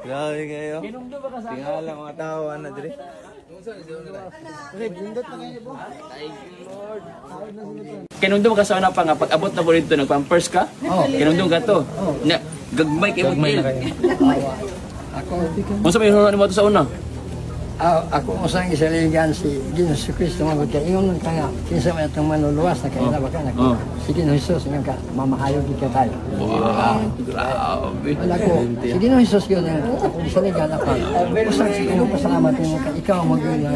Grabe kayo. Kinungdo ba ka sa Tingala mga tao, ano, dire? Kinungdo ba ka sa una pa nga, pag abot na po dito, nagpampers ka? Kinungdo ka to? Gagmay kayo mag-il. Kung sa may huruan mo ito sa una? Ako usang isaligan si Ginoong Kristo mga kaya ingon nga kinsa man itong manluluwas na kaya baka na si Ginoong Jesus nga mamahayog ka tayo. Wow, grabe. Wala ko si Ginoong Jesus yun ako isaligan ako usang si Ginoong pasalamat mo ka ikaw maging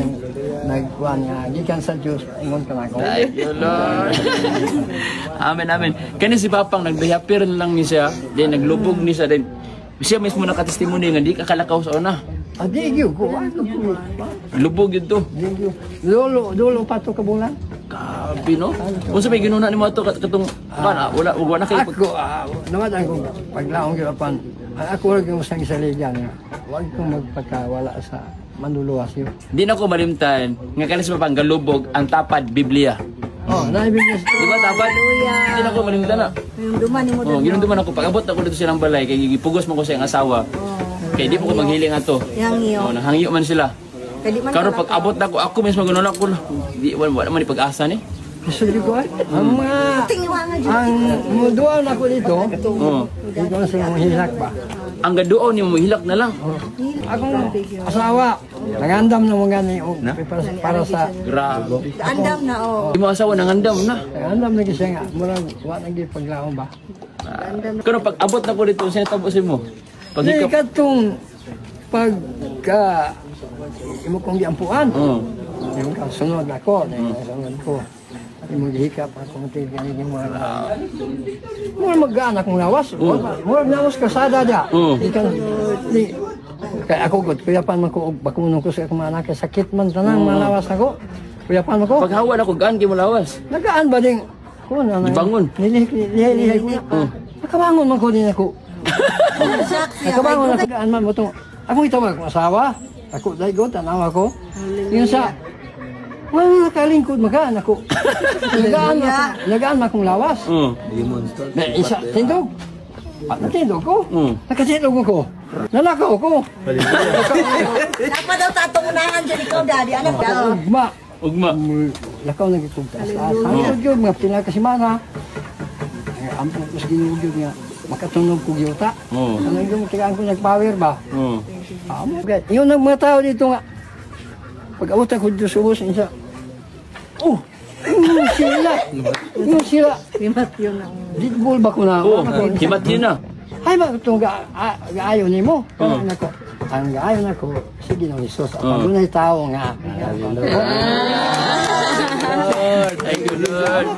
nagkuhan nga gikan sa Dios ingon ka na ako. Thank you, Lord. Amen, amen. Kani si Papang nagdayapir lang ni siya, then naglubog ni siya, then siya mismo nakatestimony nga di ka kalakaw sa una. Di gyud ko. Lubog yun to. Lolo pa to kabulan. Grabe, no? Kung sa may ginuna ni mo ito, katong, wala kayo pag... Ako, naman ko paglaong gyud apan ako rin yung usang isaligan nga. Huwag kong magpakawala sa manluluwas yun. Di na ko malimtan, nga kanis pa pang galubog, ang tapad, Biblia. Naibigyan Di ba tapad? Di na ko malimtan na. Ginunduman ni mo doon. Ginunduman ako. Pag abot ako dito silang balay, kaya gipugos mo ko sa iyang asawa. Kaya di po ko maghiling ato. Hangyo. Nahangyo man sila. Karon pag abot na ako mismo ganun ako. Di wala man ipag-asa ni. Gusto ko ang mga ang muduan ako dito. Dito na sa hilak ba. Ang gaduaw ni mo hilak na lang. Akong asawa nangandam na mga ni para sa grabe. Andam na Di mo asawa nangandam na. Nangandam na kasi nga murag wa nang gipaglaom ba. Karon pag abot na ko dito sa tapusin mo. Pag Di katong pagka imo kong giampuan. Yung sunod ako, sunod ko. Imong gihikap ako matig ganing mga mura mag-anak kong lawas. Mura nawas kasada dia. Ikan di kay ako gud kuya pan man ko bakunong ko sa akong mga anak sakit man tanang malawas ako. Kuya pan ko. Pag hawa ako gaan kay mo lawas. Nagaan ba ding ko na bangon. Nilih ko. Nakabangon man ko din ako. Nakabangon ako gaan man mo to. Ako itawag ko asawa. Ako daygo tanaw ako. Yun sa wala kalingkod magaan ako. Nagaan akong lawas. Na isa tindog. Natindog ko. Nakatindog ko. Nalakaw ko. Dapat daw tatungunahan dyan ikaw, daddy. Anak daw. Ugma. Lakaw na gitong taas. Ang yun, mga pinakasimana. Ang pagkos ginugod nga. Makatunog ko gyuta. Ano yung tigaan ko nag-power ba? Yun ang mga tao dito nga. Pag-awot ako dito sa ubos, isa. Yung sila. Rimat yun ang... Ditbol ba ko na? Himat yun na. Ay ba itong gaayon ni mo? Ang gaayon ako, sige ng Isus. Pag unay tao nga. Thank you, Lord.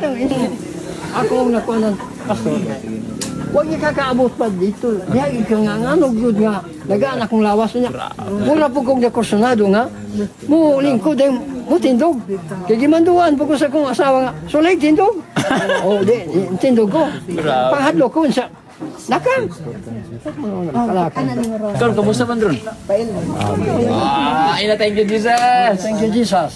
Ako ang nakuha ng pastor. Huwag niya kakaabot pa dito. Diya ikaw nga nga, nugod nga. Nagaan akong lawas niya. Mula po kong nakursunado nga. Muling ko din, tindog. Kaya gimanduan po ko sa kong asawa nga. Sulay, tindog. Tindog ko. Panghadlo ko sa nakam. Karon, kamusta man ron? Thank you, Jesus. Thank you, Jesus.